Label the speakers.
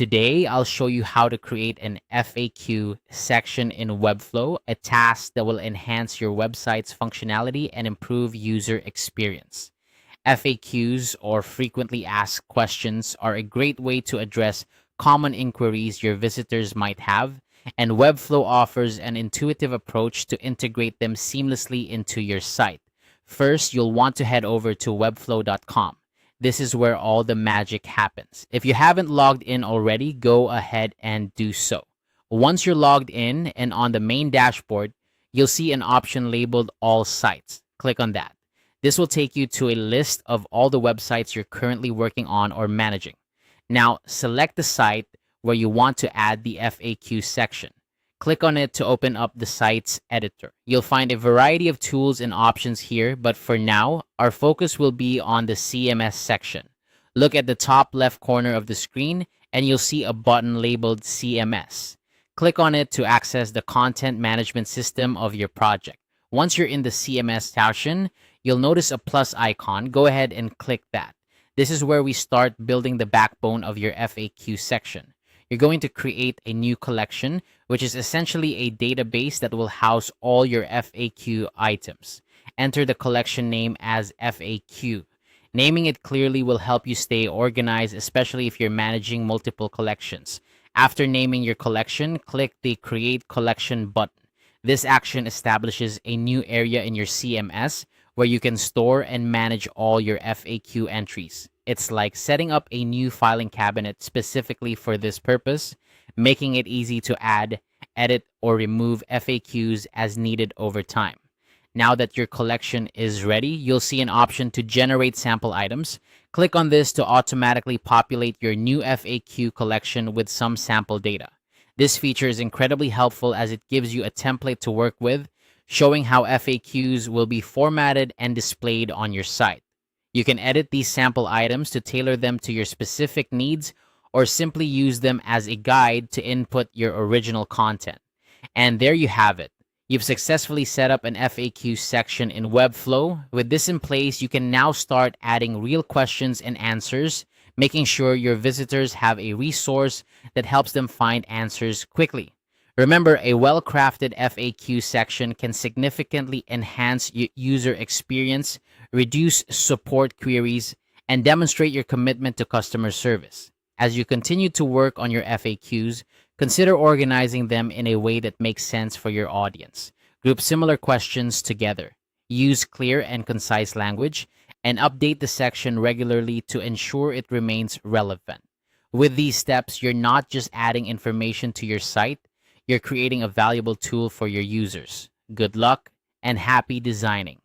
Speaker 1: Today, I'll show you how to create an FAQ section in Webflow, a task that will enhance your website's functionality and improve user experience. FAQs, or frequently asked questions, are a great way to address common inquiries your visitors might have, and Webflow offers an intuitive approach to integrate them seamlessly into your site. First, you'll want to head over to webflow.com. This is where all the magic happens. If you haven't logged in already, go ahead and do so. Once you're logged in and on the main dashboard, you'll see an option labeled All Sites. Click on that. This will take you to a list of all the websites you're currently working on or managing. Now, select the site where you want to add the FAQ section. Click on it to open up the site's editor. You'll find a variety of tools and options here, but for now, our focus will be on the CMS section. Look at the top left corner of the screen and you'll see a button labeled CMS. Click on it to access the content management system of your project. Once you're in the CMS section, you'll notice a plus icon. Go ahead and click that. This is where we start building the backbone of your FAQ section. You're going to create a new collection, which is essentially a database that will house all your FAQ items. Enter the collection name as FAQ. Naming it clearly will help you stay organized, especially if you're managing multiple collections. After naming your collection, click the Create Collection button. This action establishes a new area in your CMS where you can store and manage all your FAQ entries. It's like setting up a new filing cabinet specifically for this purpose, making it easy to add, edit, or remove FAQs as needed over time. Now that your collection is ready, you'll see an option to generate sample items. Click on this to automatically populate your new FAQ collection with some sample data. This feature is incredibly helpful as it gives you a template to work with, showing how FAQs will be formatted and displayed on your site. You can edit these sample items to tailor them to your specific needs or simply use them as a guide to input your original content. And there you have it. You've successfully set up an FAQ section in Webflow. With this in place, you can now start adding real questions and answers, making sure your visitors have a resource that helps them find answers quickly. Remember, a well-crafted FAQ section can significantly enhance user experience, reduce support queries, and demonstrate your commitment to customer service. As you continue to work on your FAQs, consider organizing them in a way that makes sense for your audience. Group similar questions together. Use clear and concise language, and update the section regularly to ensure it remains relevant. With these steps, you're not just adding information to your site, you're creating a valuable tool for your users. Good luck and happy designing.